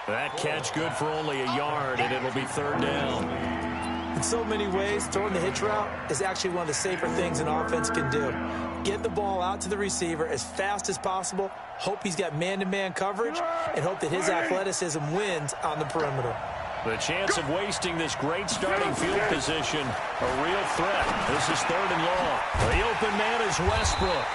That catch good for only a yard, and it'll be third down. In so many ways, throwing the hitch route is actually one of the safer things an offense can do. Get the ball out to the receiver as fast as possible, hope he's got man-to-man coverage, and hope that his athleticism wins on the perimeter. The chance of wasting this great starting field position, a real threat. This is third and long. The open man is Westbrook.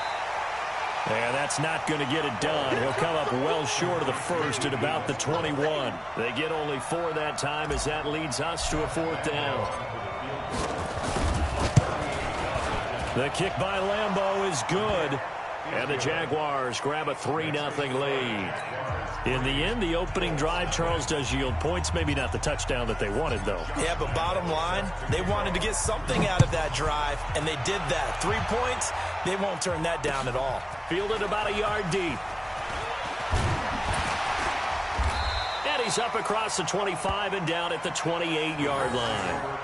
And that's not going to get it done. He'll come up well short of the first at about the 21. They get only 4 that time as that leads us to a fourth down. The kick by Lambeau is good. And the Jaguars grab a 3-0 lead. In the end, the opening drive, Charles, does yield points. Maybe not the touchdown that they wanted, though. Yeah, but bottom line, they wanted to get something out of that drive, and they did that. 3 points, they won't turn that down at all. Fielded about a yard deep. And he's up across the 25 and down at the 28-yard line.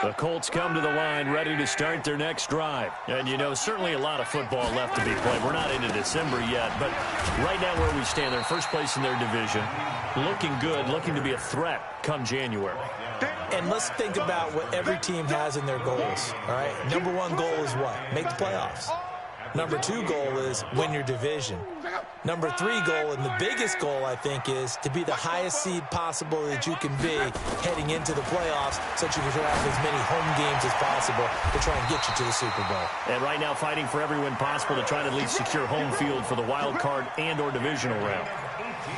The Colts come to the line ready to start their next drive. And, you know, certainly a lot of football left to be played. We're not into December yet, but right now where we stand, they're first place in their division. Looking good, looking to be a threat come January. And let's think about what every team has in their goals, all right? Number 1 goal is what? Make the playoffs. Number 2 goal is win your division. Number 3 goal, and the biggest goal, I think, is to be the highest seed possible that you can be heading into the playoffs so that you can have as many home games as possible to try and get you to the Super Bowl. And right now fighting for every win possible to try to at least secure home field for the wild card and or divisional round.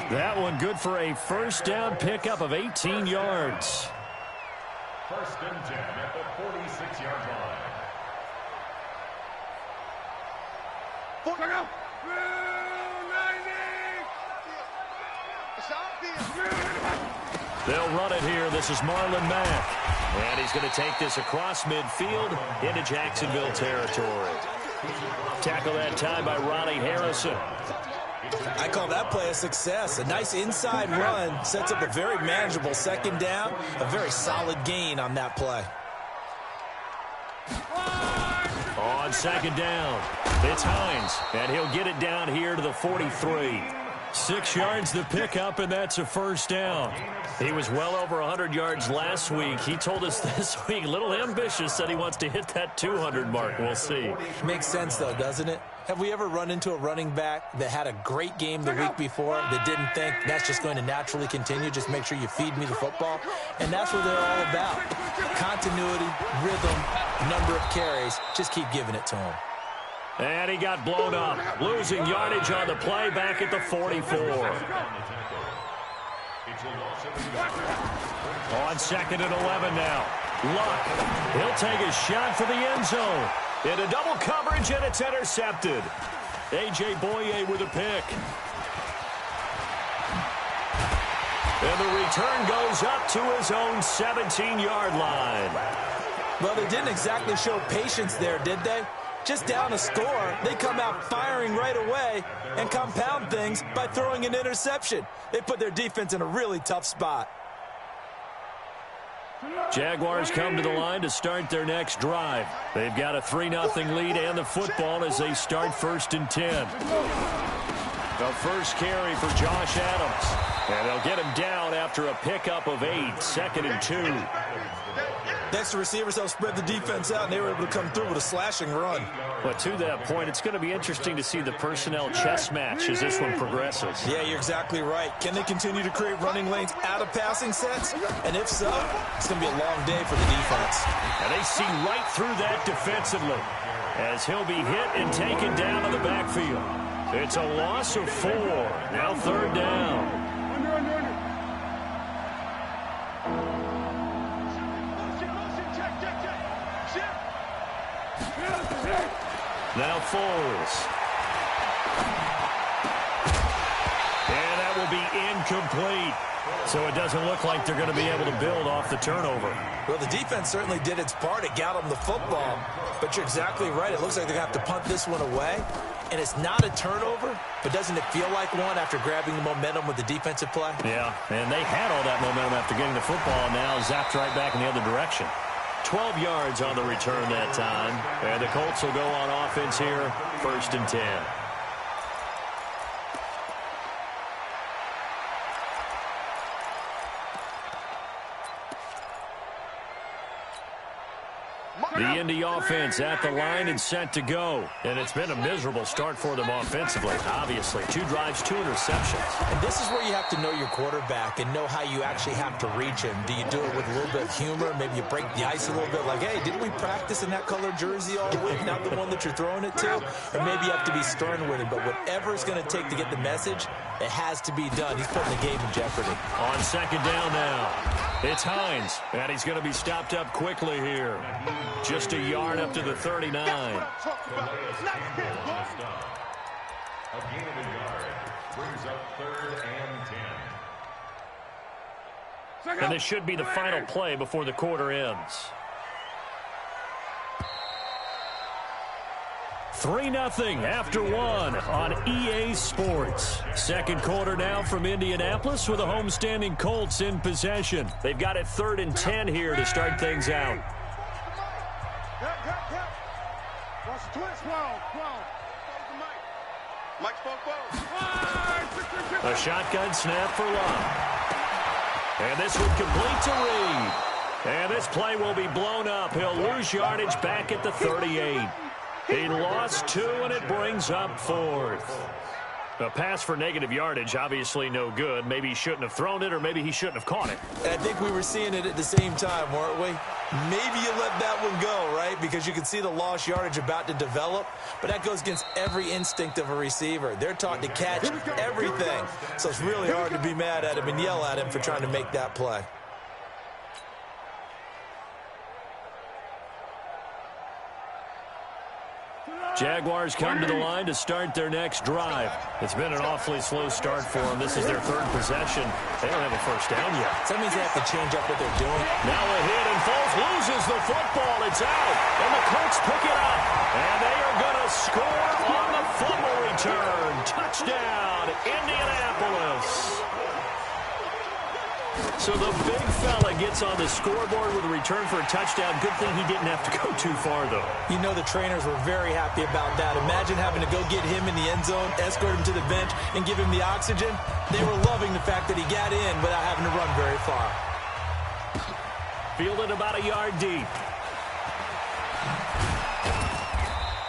That one good for a first down pickup of 18 yards. First and 10 at the 46-yard line. They'll run it here. This is Marlon Mack. And he's going to take this across midfield into Jacksonville territory. Tackle that time by Ronnie Harrison. I call that play a success. A nice inside run sets up a very manageable second down. A very solid gain on that play. On second down, it's Hines, and he'll get it down here to the 43. 6 yards the pickup, and that's a first down. He was well over 100 yards last week. He told us this week, a little ambitious, said he wants to hit that 200 mark. We'll see. Makes sense, though, doesn't it? Have we ever run into a running back that had a great game the week before that didn't think that's just going to naturally continue? Just make sure you feed me the football. And that's what they're all about. Continuity, rhythm, number of carries. Just keep giving it to him. And he got blown up. Losing yardage on the play back at the 44. On second and 11 now. Luck. He'll take a shot for the end zone. Into double coverage, and it's intercepted. A.J. Boye with a pick. And the return goes up to his own 17-yard line. Well, they didn't exactly show patience there, did they? Just down a score, they come out firing right away and compound things by throwing an interception. They put their defense in a really tough spot. Jaguars come to the line to start their next drive. They've got a 3-0 lead and the football as they start first and 10. The first carry for Josh Adams. And they'll get him down after a pickup of 8, second and 2. Next to receivers, they'll spread the defense out, and they were able to come through with a slashing run. But to that point, it's going to be interesting to see the personnel chess match as this one progresses. Yeah, you're exactly right. Can they continue to create running lanes out of passing sets? And if so, it's going to be a long day for the defense. And they see right through that defensively as he'll be hit and taken down in the backfield. It's a loss of 4. Now third down. Now Foles. And that will be incomplete. So it doesn't look like they're going to be able to build off the turnover. Well, the defense certainly did its part. It got them the football. But you're exactly right. It looks like they're going to have to punt this one away. And it's not a turnover, but doesn't it feel like one after grabbing the momentum with the defensive play? Yeah, and they had all that momentum after getting the football, and now zapped right back in the other direction. 12 yards on the return that time. And the Colts will go on offense here, 1st and 10. The Indy offense at the line and set to go. And it's been a miserable start for them offensively, obviously. 2 drives, 2 interceptions. And this is where you have to know your quarterback and know how you actually have to reach him. Do you do it with a little bit of humor? Maybe you break the ice a little bit like, hey, didn't we practice in that color jersey all week? Not the one that you're throwing it to? Or maybe you have to be stern with him. But whatever it's going to take to get the message, it has to be done. He's putting the game in jeopardy. On 2nd down now. It's Hines, and he's going to be stopped up quickly here. Just a yard up to the 39. A gain of a yard brings up 3rd and 10. And this should be the final play before the quarter ends. 3-0 after 1 on EA Sports. 2nd quarter now from Indianapolis with the homestanding Colts in possession. They've got it 3rd and 10 here to start things out. A shotgun snap for Love. And this one complete to Reed. And this play will be blown up. He'll lose yardage back at the 38. He lost 2, and it brings up 4th. A pass for negative yardage, obviously no good. Maybe he shouldn't have thrown it, or maybe he shouldn't have caught it. And I think we were seeing it at the same time, weren't we? Maybe you let that one go, right? Because you can see the lost yardage about to develop. But that goes against every instinct of a receiver. They're taught to catch everything. So it's really hard to be mad at him and yell at him for trying to make that play. Jaguars come to the line to start their next drive. It's been an awfully slow start for them. This is their 3rd possession. They don't have a 1st down yet. So that means they have to change up what they're doing. Now a hit, and Foles loses the football. It's out, and the Colts pick it up. And they are going to score on the fumble return. Touchdown, Indianapolis. So the big fella gets on the scoreboard with a return for a touchdown. Good thing he didn't have to go too far, though. You know the trainers were very happy about that. Imagine having to go get him in the end zone, escort him to the bench, and give him the oxygen. They were loving the fact that he got in without having to run very far. Fielded about a yard deep.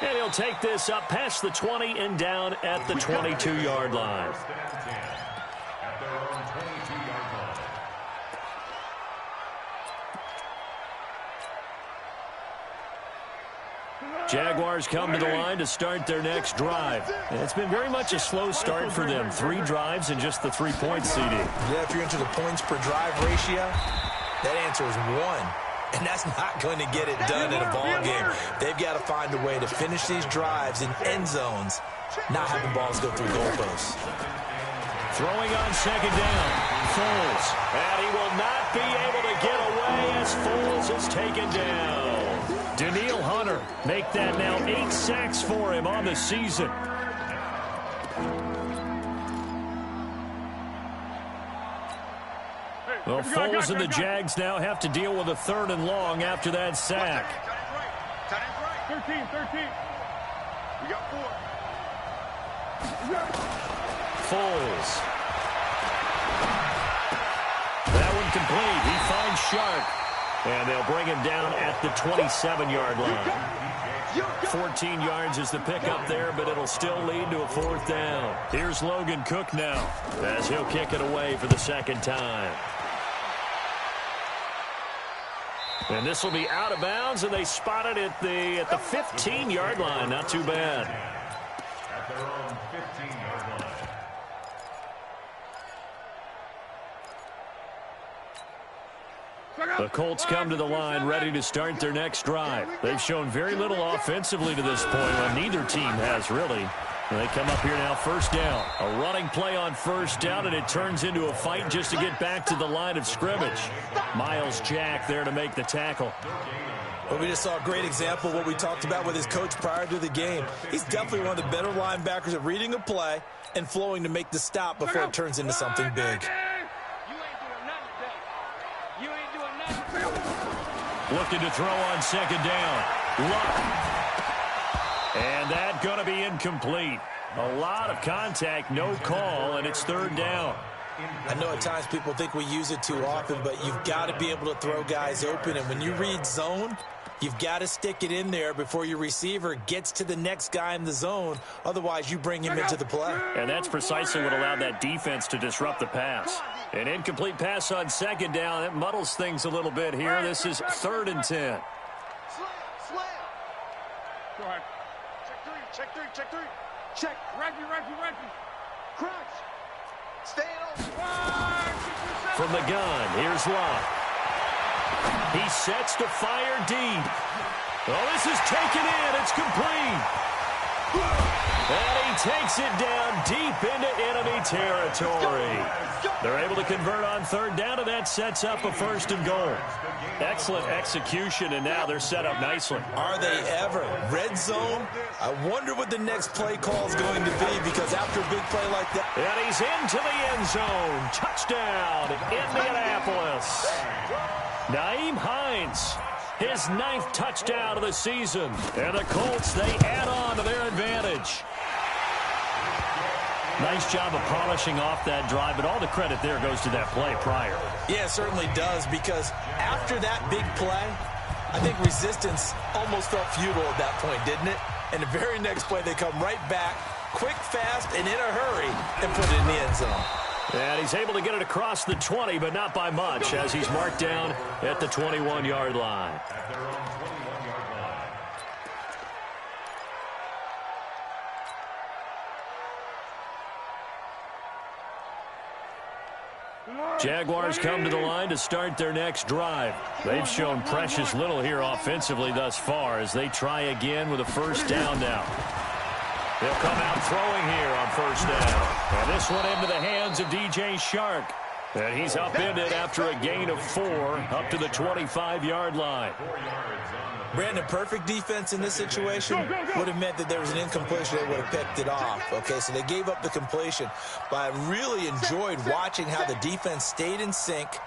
And he'll take this up past the 20 and down at the 22-yard line. Jaguars come to the line to start their next drive. And it's been very much a slow start for them. 3 drives and just the 3-point CD. Yeah, if you're into the points per drive ratio, that answer is 1. And that's not going to get it done in a ball game. They've got to find a way to finish these drives in end zones, not having balls go through goalposts. Throwing on 2nd down, Foles. And he will not be able to get away as Foles is taken down. Daniil Hunter make that now 8 sacks for him on the season. Well, Foles and the Jags now have to deal with a 3rd and long after that sack. 13. We got 4. Foles. That one complete. He finds Sharp. And they'll bring him down at the 27-yard line. 14 yards is the pickup there, but it'll still lead to a 4th down. Here's Logan Cook now as he'll kick it away for the 2nd time. And this will be out of bounds, and they spot it at the 15-yard line. Not too bad. At their own 15-yard line. The Colts come to the line ready to start their next drive. They've shown very little offensively to this point. Well, neither team has really. And they come up here now 1st down. A running play on 1st down, and it turns into a fight just to get back to the line of scrimmage. Miles Jack there to make the tackle. Well, we just saw a great example of what we talked about with his coach prior to the game. He's definitely one of the better linebackers at reading a play and flowing to make the stop before it turns into something big. Looking to throw on second down. Luck. And that going to be incomplete. A lot of contact, no call, and it's third down. I know at times people think we use it too often, but you've got to be able to throw guys open. And when you read zone, you've got to stick it in there before your receiver gets to the next guy in the zone. Otherwise, you bring him into the play. And that's precisely what allowed that defense to disrupt the pass. An incomplete pass on second down. That muddles things a little bit here. This is 3rd and 10. Slam. Go ahead. Check three. Check. Reggie. Crunch. Stay on. From the gun, here's Locke. He sets to fire deep. Oh, this is taken in. It's complete. And he takes it down deep into enemy territory. They're able to convert on third down, and that sets up a 1st and goal. Excellent execution, and now they're set up nicely. Are they ever? Red zone? I wonder what the next play call is going to be, because after a big play like that... And he's into the end zone. Touchdown, Indianapolis. Nyheim Hines, his 9th touchdown of the season. And the Colts, they add on to their advantage. Nice job of polishing off that drive, but all the credit there goes to that play prior. Yeah, it certainly does, because after that big play, I think resistance almost felt futile at that point, didn't it? And the very next play, they come right back, quick, fast, and in a hurry, and put it in the end zone. And he's able to get it across the 20, but not by much, as he's marked down at the 21-yard line. At their own 21-yard line. Jaguars come to the line to start their next drive. They've shown precious little here offensively thus far as they try again with a 1st down now. They'll come out throwing here on 1st down. And this one into the hands of DJ Shark. And he's upended after a gain of 4 up to the 25-yard line. Brandon, perfect defense in this situation would have meant that there was an incompletion. They would have picked it off. Okay, so they gave up the completion. But I really enjoyed watching how the defense stayed in sync,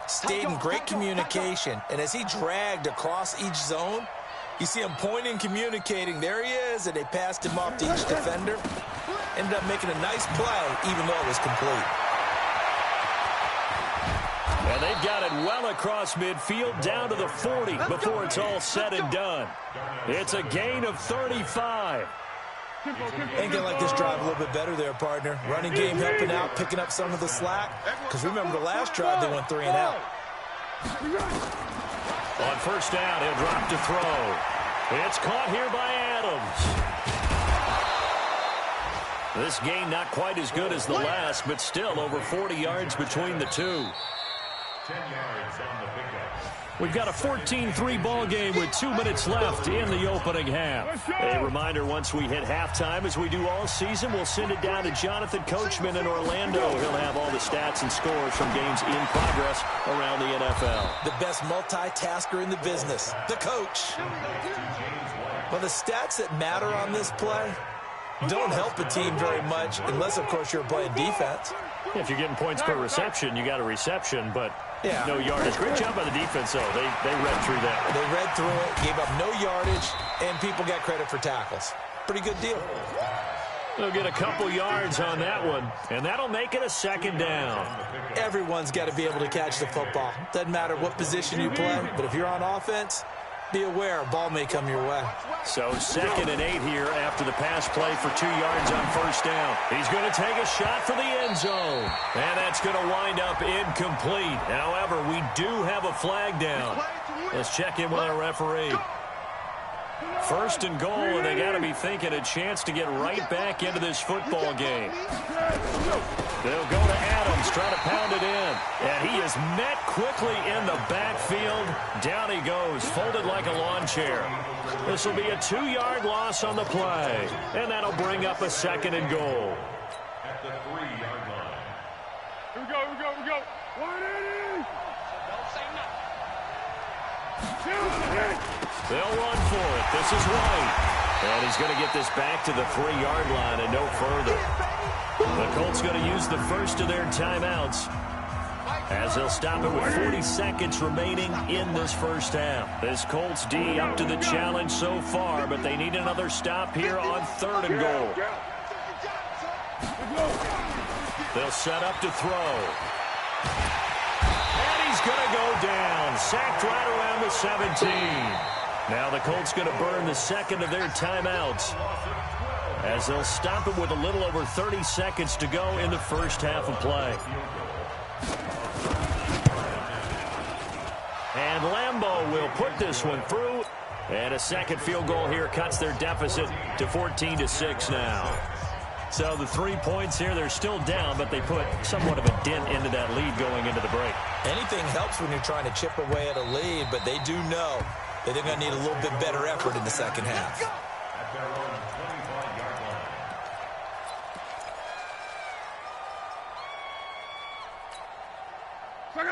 stayed in great communication. And as he dragged across each zone, you see him pointing, communicating. There he is, and they passed him off to each defender. Ended up making a nice play, even though it was complete. And they've got it well across midfield down to the 40 before it's all said and done. It's a gain of 35. Ain't gonna like this drive a little bit better there, partner. Running game helping out, picking up some of the slack. Because remember the last drive, they went 3 and out. On 1st down, he'll drop to throw. It's caught here by Adams. This gain not quite as good as the last, but still over 40 yards between the two. 10 yards on the pickup. We've got a 14-3 ball game with 2 minutes left in the opening half. A reminder, once we hit halftime, as we do all season, we'll send it down to Jonathan Coachman in Orlando. He'll have all the stats and scores from games in progress around the NFL. The best multitasker in the business, the coach. Well, the stats that matter on this play don't help a team very much unless, of course, you're playing defense. If you're getting points per reception, you got a reception, but no yardage. Great job by the defense, though. They read through that. They read through it, gave up no yardage, and people got credit for tackles. Pretty good deal. They'll get a couple yards on that one, and that'll make it a 2nd down. Everyone's got to be able to catch the football. Doesn't matter what position you play, but if you're on offense, be aware a ball may come your way. So 2nd and 8 here after the pass play for 2 yards on 1st down. He's going to take a shot for the end zone. And that's going to wind up incomplete. However, we do have a flag down. Let's check in with our referee. 1st and goal, and they got to be thinking a chance to get right back into this football game. They'll go to Adams, try to pound it in. And he is met quickly in the backfield. Down he goes, folded like a lawn chair. This will be a 2-yard loss on the play. And that'll bring up a 2nd and goal. At the 3-yard line. Here we go. 180. They'll run for it. This is White. And he's going to get this back to the 3-yard line and no further. The Colts going to use the first of their timeouts as they'll stop it with 40 seconds remaining in this first half. This Colts D up to the challenge so far, but they need another stop here on 3rd and goal. They'll set up to throw. And he's going to go down. Sacked right around the 17. Now the Colts going to burn the second of their timeouts as they'll stop it with a little over 30 seconds to go in the first half of play. And Lambeau will put this one through. And a second field goal here cuts their deficit to 14-6 now. So the 3 points here, they're still down, but they put somewhat of a dent into that lead going into the break. Anything helps when you're trying to chip away at a lead, but they do know that they're going to need a little bit better effort in the second half.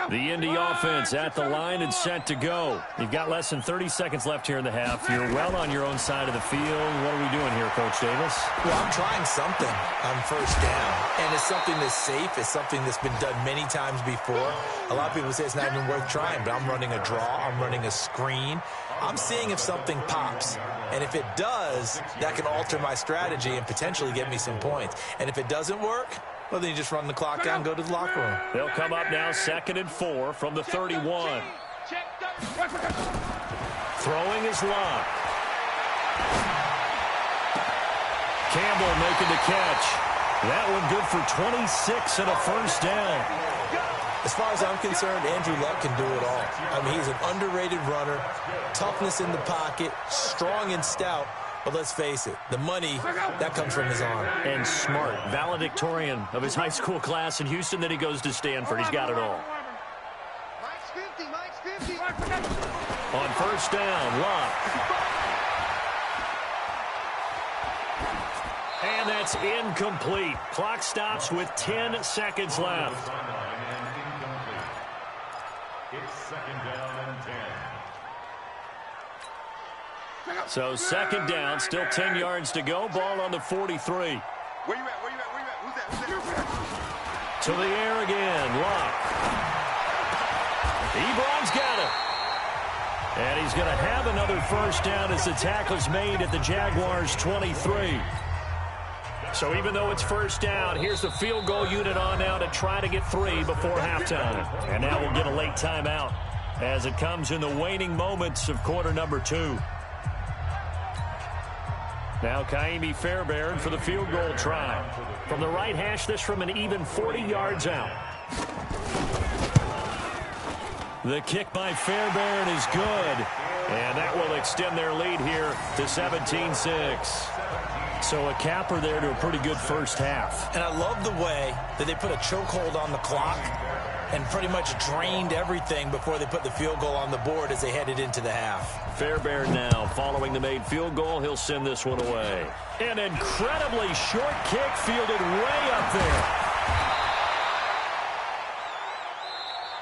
The Indy offense at the line and set to go. You've got less than 30 seconds left here in the half. You're well on your own side of the field. What are we doing here, Coach Davis? Well, I'm trying something on first down, and it's something that's safe. It's something that's been done many times before. A lot of people say it's not even worth trying, but I'm running a draw. I'm running a screen. I'm seeing if something pops, and if it does, that can alter my strategy and potentially get me some points. And if it doesn't work, well, then you just run the clock down and go to the locker room. They'll come up now 2nd and 4 from the 31. Throwing is Locke. Campbell making the catch. That one good for 26 and a first down. As far as I'm concerned, Andrew Luck can do it all. I mean, he's an underrated runner, toughness in the pocket, strong and stout. But let's face it, the money, that comes from his arm. And smart, valedictorian of his high school class in Houston. Then he goes to Stanford. He's got it all. On first down, Locke. And that's incomplete. Clock stops with 10 seconds left. It's 2nd down and 10. So 2nd down, still 10 yards to go. Ball on the 43. Where you at? Where you at? Where you at? Who's that? To the air again, Locke. Ebron's got it. And he's going to have another first down as the tackle's made at the Jaguars' 23. So even though it's first down, here's the field goal unit on now to try to get 3 before halftime. And now we'll get a late timeout as it comes in the waning moments of quarter number 2. Now Kaimi Fairbairn for the field goal try. From the right hash, this from an even 40 yards out. The kick by Fairbairn is good. And that will extend their lead here to 17-6. So a capper there to a pretty good first half. And I love the way that they put a chokehold on the clock and pretty much drained everything before they put the field goal on the board as they headed into the half. Fairbairn now following the made field goal. He'll send this one away. An incredibly short kick fielded way up there.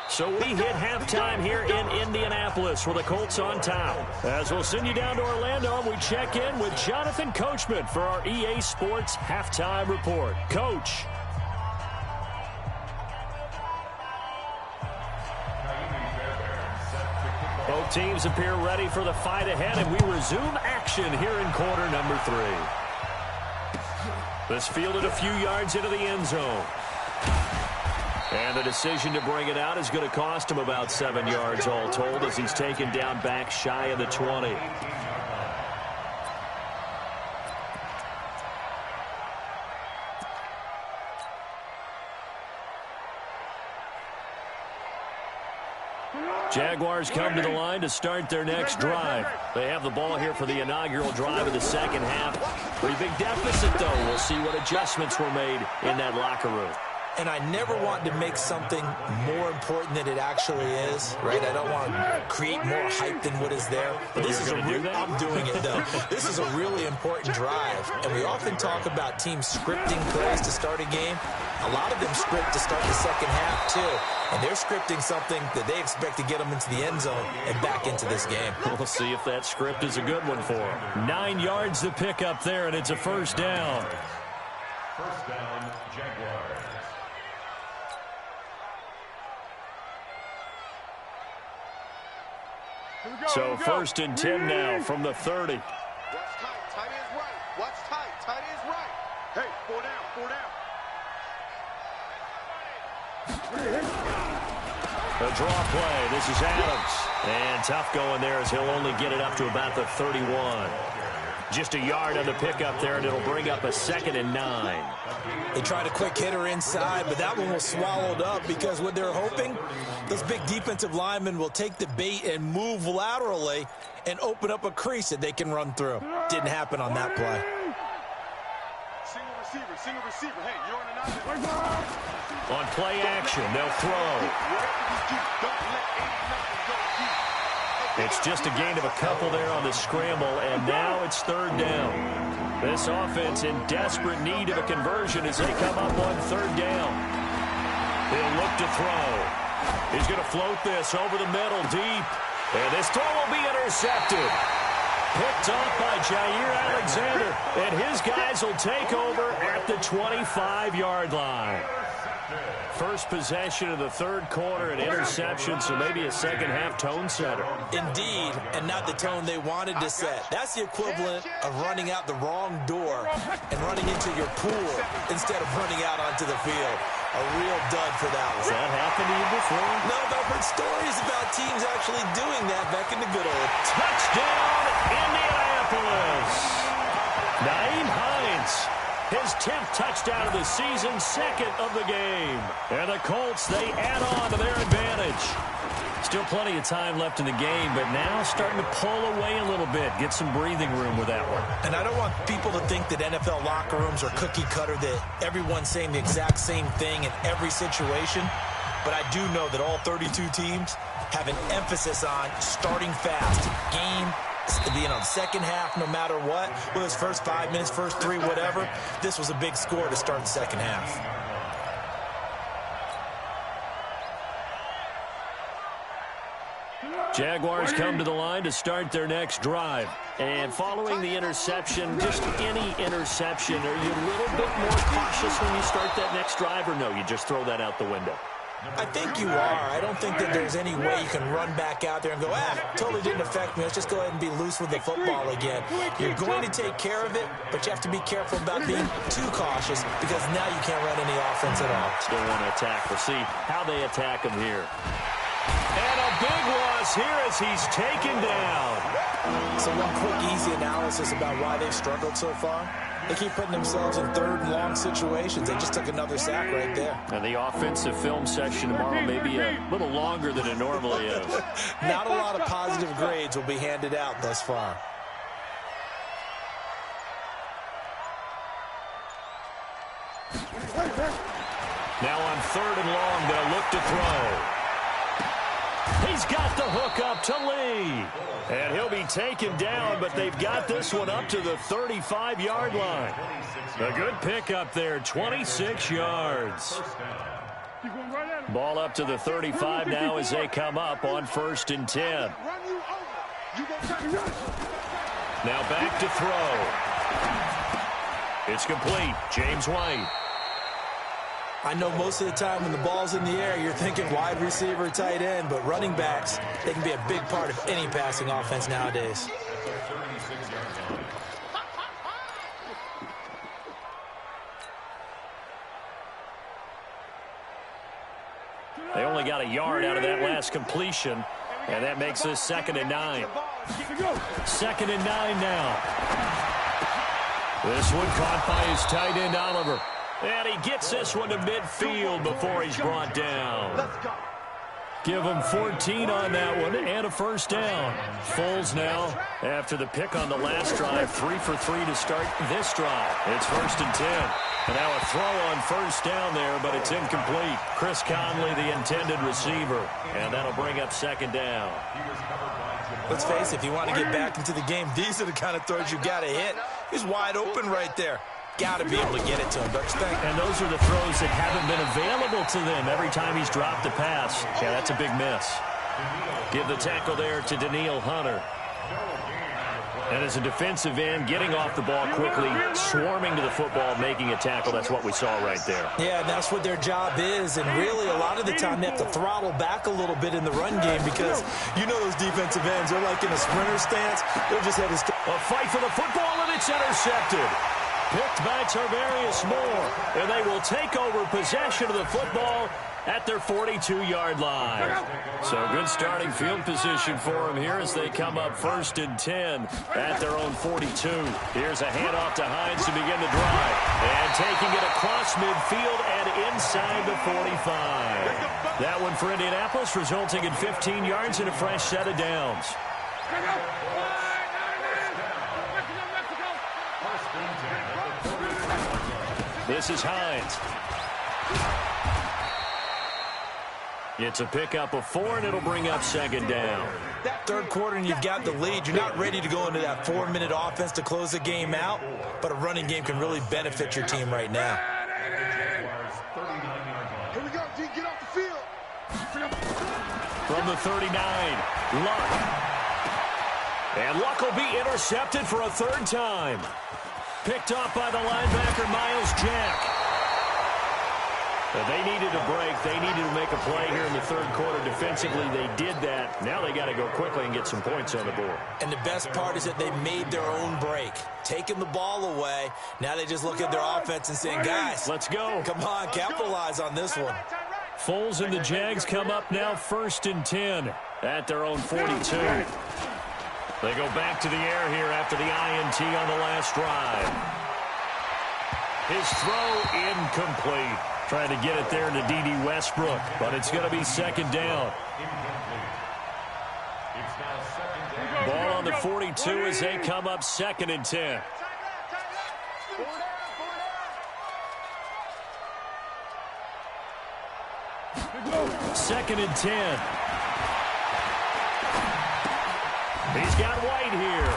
So we hit halftime here in Indianapolis with the Colts on top. As we'll send you down to Orlando, and we check in with Jonathan Coachman for our EA Sports Halftime Report. Coach. Both teams appear ready for the fight ahead, and we resume action here in quarter number 3. This fielded a few yards into the end zone. And the decision to bring it out is going to cost him about 7 yards all told as he's taken down back shy of the 20. Jaguars come to the line to start their next drive. They have the ball here for the inaugural drive of the second half. Pretty big deficit, though. We'll see what adjustments were made in that locker room. and I never want to make something more important than it actually is, right? I don't want to create more hype than what is there. But this is I'm doing it, though. This is a really important drive, and we often talk about teams scripting plays to start a game. A lot of them script to start the second half, too. And they're scripting something that they expect to get them into the end zone and back into this game. We'll see if that script is a good one for them. 9 yards to pick up there, and it's a first down. First down, Jaguars. So first and 10 now from the 30. Watch tight. Tight is right. Watch tight. Tight is right. Hey, 4 down. 4 down. The draw play. This is Adams. And tough going there as he'll only get it up to about the 31. Just a yard on the pickup there, and it'll bring up a 2nd and 9. They tried a quick hitter inside, but that one was swallowed up because what they're hoping, those big defensive linemen will take the bait and move laterally and open up a crease that they can run through. Didn't happen on that play. Single receiver. Single receiver. Hey, you're on an island. On play action, they'll throw. Don't let nothing go deep. It's just a gain of a couple there on the scramble, and now it's 3rd down. This offense in desperate need of a conversion as they come up on 3rd down. He'll look to throw. He's going to float this over the middle deep, and this throw will be intercepted. Picked off by Jair Alexander, and his guys will take over at the 25-yard line. First possession of the 3rd quarter, an interception, so maybe a second-half tone setter. Indeed, and not the tone they wanted to set. That's the equivalent of running out the wrong door and running into your pool instead of running out onto the field. A real dud for that one. Has that happened to you before? No, but I've heard stories about teams actually doing that back in the good old. Touchdown, Indianapolis! Naeem Hines. His 10th touchdown of the season, 2nd of the game. And the Colts, they add on to their advantage. Still plenty of time left in the game, but now starting to pull away a little bit. Get some breathing room with that one. And I don't want people to think that NFL locker rooms are cookie cutter, that everyone's saying the exact same thing in every situation. But I do know that all 32 teams have an emphasis on starting fast. The second half, no matter what, whether it's first 5 minutes, first 3, whatever, this was a big score to start the second half. Jaguars come to the line to start their next drive. And following the interception, just any interception, are you a little bit more cautious when you start that next drive, or no, you just throw that out the window? I think you are. I don't think that there's any way you can run back out there and go, totally didn't affect me. Let's just go ahead and be loose with the football again. You're going to take care of it, but you have to be careful about being too cautious because now you can't run any offense at all. Still want to attack. We'll see how they attack him here. And a big loss here as he's taken down. So one quick, easy analysis about why they've struggled so far. They keep putting themselves in 3rd and long situations. They just took another sack right there. And the offensive film session tomorrow may be a little longer than it normally is. Not a lot of positive grades will be handed out thus far. Now on 3rd and long, they'll look to throw. He's got the hook up to Lee. And he'll be taken down, but they've got this one up to the 35-yard line. A good pickup there, 26 yards. Ball up to the 35 now as they come up on 1st and 10. Now back to throw. It's complete. James White. I know most of the time when the ball's in the air, you're thinking wide receiver, tight end, but running backs, they can be a big part of any passing offense nowadays. They only got a yard out of that last completion, and that makes this 2nd and 9. 2nd and 9 now. This one caught by his tight end, Oliver. And he gets this one to midfield before he's brought down. Give them 14 on that one and a first down. Foles now, after the pick on the last drive, 3 for 3 to start this drive. It's 1st and 10. And now a throw on first down there, but it's incomplete. Chris Conley, the intended receiver, and that'll bring up 2nd down. Let's face it, if you want to get back into the game, these are the kind of throws you got to hit. He's wide open right there. Got to be able to get it to him, don't you think? And those are the throws that haven't been available to them every time he's dropped a pass. Yeah, that's a big miss. Give the tackle there to Daniil Hunter. And as a defensive end, getting off the ball quickly, swarming to the football, making a tackle. That's what we saw right there. Yeah, and that's what their job is. And really, a lot of the time, they have to throttle back a little bit in the run game because you know those defensive ends, they're like in a sprinter stance. They're just headed straight. A fight for the football, and it's intercepted. Picked by Tarvarius Moore, and they will take over possession of the football at their 42-yard line. So good starting field position for them here as they come up 1st and 10 at their own 42. Here's a handoff to Hines to begin the drive. And taking it across midfield and inside the 45. That one for Indianapolis, resulting in 15 yards and a fresh set of downs. This is Hines. It's a pickup of 4, and it'll bring up 2nd down. Third quarter, and you've got the lead. You're not ready to go into that 4-minute offense to close the game out, but a running game can really benefit your team right now. Here we go, D. Get off the field. From the 39, Luck. And Luck will be intercepted for a 3rd time. Picked off by the linebacker, Miles Jack. They needed a break. They needed to make a play here in the 3rd quarter. Defensively, they did that. Now they got to go quickly and get some points on the board. And the best part is that they made their own break. Taking the ball away. Now they just look at their offense and saying, guys, let's go. Come on, capitalize on this one. Foles and the Jags come up now 1st and 10 at their own 42. They go back to the air here after the INT on the last drive. His throw incomplete. Trying to get it there to D.D. Westbrook, but it's going to be 2nd down. Ball on the 42 as they come up 2nd and 10. Second and 10. He's got White here.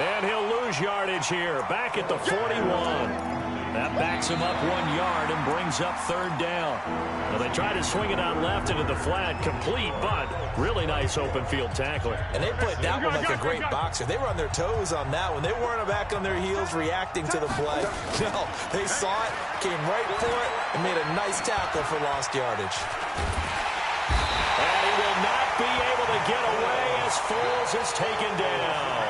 And he'll lose yardage here. Back at the 41. That backs him up 1 yard and brings up 3rd down. Well, they try to swing it out left into the flat. Complete, but really nice open field tackling. And they played that one like a great boxer. They were on their toes on that one. They weren't back on their heels reacting to the play. No, they saw it, came right for it, and made a nice tackle for lost yardage. And he will not be able to get away as Foles is taken down.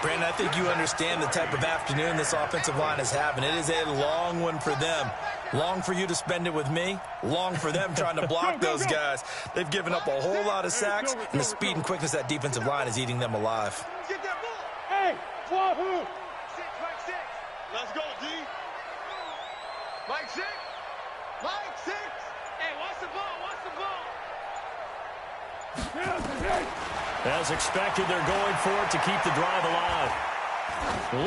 Brandon, I think you understand the type of afternoon this offensive line is having. It is a long one for them. Long for you to spend it with me. Long for them trying to block those guys. They've given up a whole lot of sacks, and the speed and quickness of that defensive line is eating them alive. Get that ball. Hey, Wahoo. 6, Mike 6. Let's go, D. Mike 6. Mike 6. Hey, watch the ball. Watch the ball. As expected, they're going for it to keep the drive alive.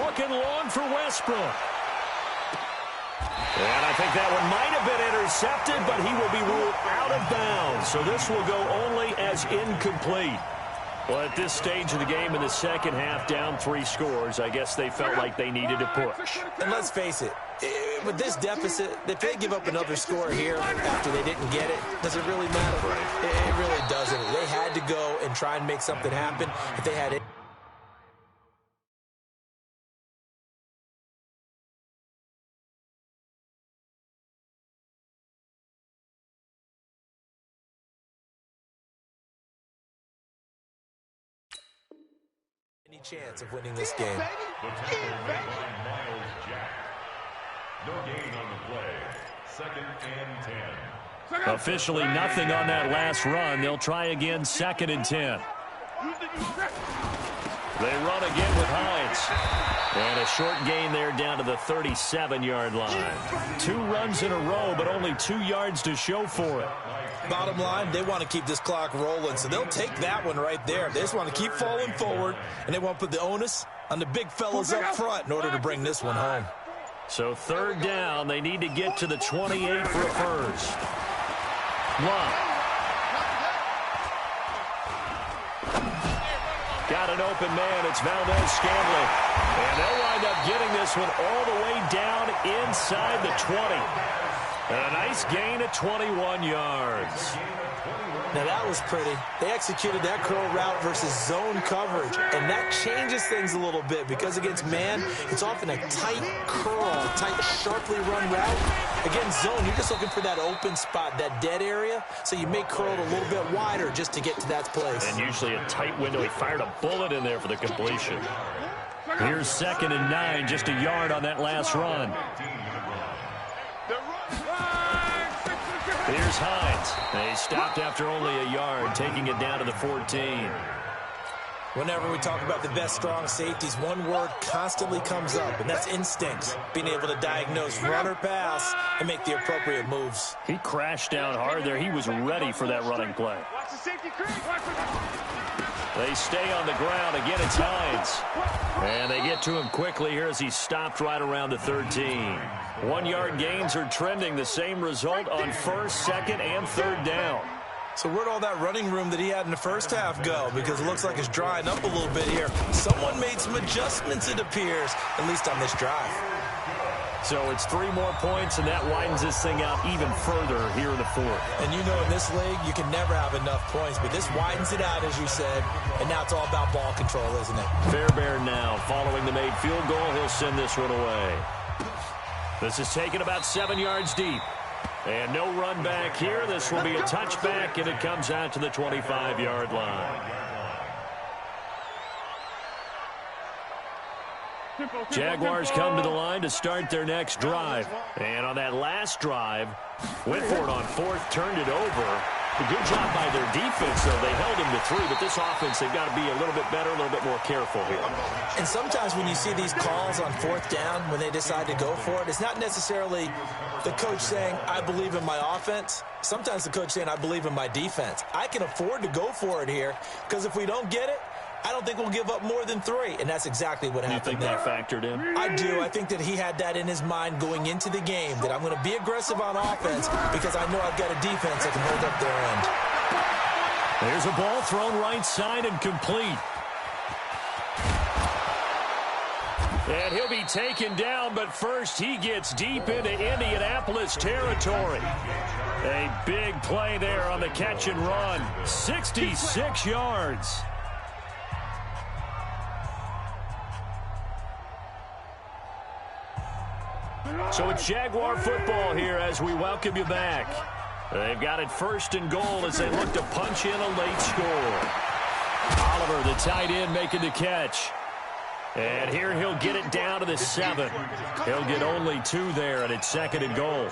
Looking long for Westbrook. And I think that one might have been intercepted, but he will be ruled out of bounds. So this will go only as incomplete. Well, at this stage of the game in the 2nd half, down 3 scores, I guess they felt like they needed to push. And let's face it, with this deficit, if they give up another score here after they didn't get it, does it really matter? It really doesn't. They had to go and try and make something happen. If they had it. Any chance of winning this game. No gain on the play. 2nd and 10. Officially nothing on that last run. They'll try again 2nd and 10. They run again with Hines. And a short gain there down to the 37-yard line. 2 runs in a row, but only 2 yards to show for it. Bottom line, they want to keep this clock rolling, so they'll take that one right there. They just want to keep falling forward, and they want to put the onus on the big fellas up front in order to bring this one home. So 3rd down, they need to get to the 28 for a first. Long. Got an open man. It's Valdez-Scantling. And they'll wind up getting this one all the way down inside the 20. And a nice gain of 21 yards. Now, that was pretty. They executed that curl route versus zone coverage, and that changes things a little bit because against man, it's often a tight curl, tight, sharply run route. Against zone, you're just looking for that open spot, that dead area, so you may curl it a little bit wider just to get to that place. And usually a tight window. He fired a bullet in there for the completion. Here's 2nd and 9, just a yard on that last run. Here's Hines. He stopped after only a yard, taking it down to the 14. Whenever we talk about the best strong safeties, one word constantly comes up, and that's instincts. Being able to diagnose run or pass and make the appropriate moves. He crashed down hard there. He was ready for that running play. They stay on the ground. Again, it's Hines. And they get to him quickly here as he stopped right around the 13. 1-yard gains are trending. The same result on 1st, 2nd, and 3rd down. So where'd all that running room that he had in the first half go? Because it looks like it's drying up a little bit here. Someone made some adjustments, it appears, at least on this drive. So it's 3 more points, and that widens this thing out even further here in the 4th. And you know in this league, you can never have enough points, but this widens it out, as you said, and now it's all about ball control, isn't it? Fairbairn now, following the made field goal, he'll send this one away. This is taken about 7 yards deep. And no run back here. This will be a touchback, and it comes out to the 25-yard line. Jaguars come to the line to start their next drive. And on that last drive, went for it on 4th, turned it over. A good job by their defense, though. They held him to 3, but this offense, they've got to be a little bit better, a little bit more careful here. And sometimes when you see these calls on 4th down, when they decide to go for it, it's not necessarily the coach saying, I believe in my offense. Sometimes the coach saying, I believe in my defense. I can afford to go for it here, because if we don't get it, I don't think we'll give up more than 3, and that's exactly what happened there. You think that factored in? I do. I think that he had that in his mind going into the game, that I'm going to be aggressive on offense because I know I've got a defense that can hold up their end. There's a ball thrown right side and complete. And he'll be taken down, but first he gets deep into Indianapolis territory. A big play there on the catch and run. 66 yards. So it's Jaguar football here as we welcome you back. They've got it 1st and goal as they look to punch in a late score. Oliver, the tight end, making the catch. And here he'll get it down to the 7. He'll get only 2 there, and it's 2nd and goal.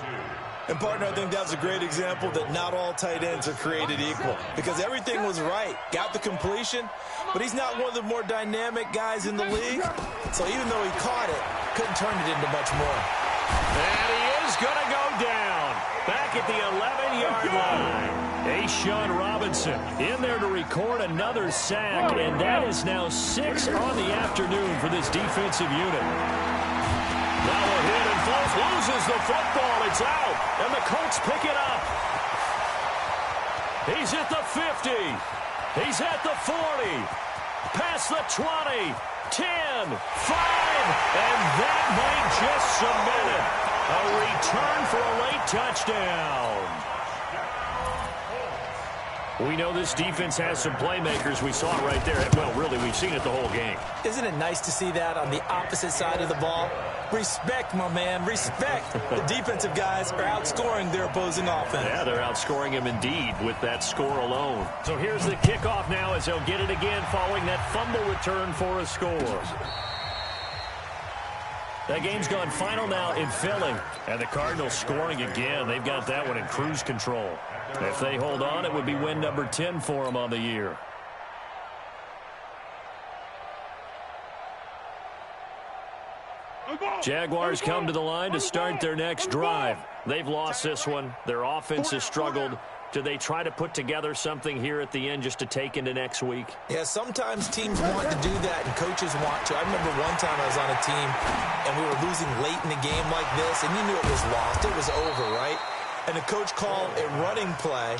And, partner, I think that's a great example that not all tight ends are created equal because everything was right. Got the completion, but he's not one of the more dynamic guys in the league. So even though he caught it, couldn't turn it into much more. And he is going to go down back at the 11-yard line. Ashawn Robinson in there to record another sack, and that is now 6 on the afternoon for this defensive unit. Now a hit, and Foles loses the football. It's out, and the Colts pick it up. He's at the 50. He's at the 40. Past the 20. 10, 5, and that might just cement it. A return for a late touchdown. We know this defense has some playmakers. We saw it right there. Well, really, we've seen it the whole game. Isn't it nice to see that on the opposite side of the ball? Respect, my man, respect. The defensive guys are outscoring their opposing offense. Yeah, they're outscoring him indeed with that score alone. So here's the kickoff now as they'll get it again following that fumble return for a score. That game's gone final now in Philly. And the Cardinals scoring again. They've got that one in cruise control. If they hold on, it would be win number 10 for them on the year. Jaguars come to the line to start their next drive. They've lost this one. Their offense has struggled. Do they try to put together something here at the end just to take into next week? Yeah, sometimes teams want to do that and coaches want to. I remember one time I was on a team and we were losing late in a game like this, and you knew it was lost. It was over, right? And the coach called a running play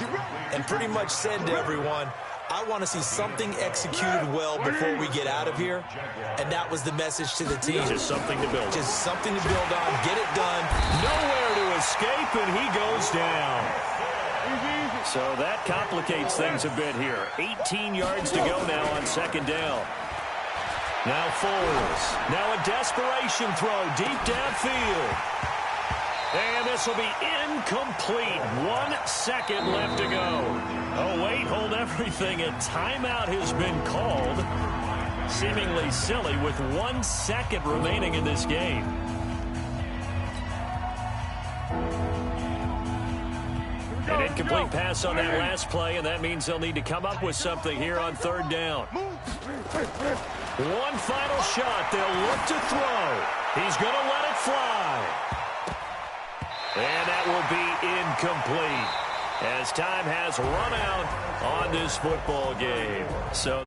and pretty much said to everyone, I want to see something executed well before we get out of here. And that was the message to the team. Just something to build on. Just something to build on. Get it done. Nowhere to escape, and he goes down. So that complicates things a bit here. 18 yards to go now on second down. Now Foles. Now a desperation throw deep downfield. And this will be incomplete. 1 second left to go. Oh, wait, hold everything. A timeout has been called. Seemingly silly with 1 second remaining in this game. An incomplete pass on that last play, and that means they'll need to come up with something here on third down. One final shot. They'll look to throw. He's going to let it fly. And that will be incomplete as time has run out on this football game. So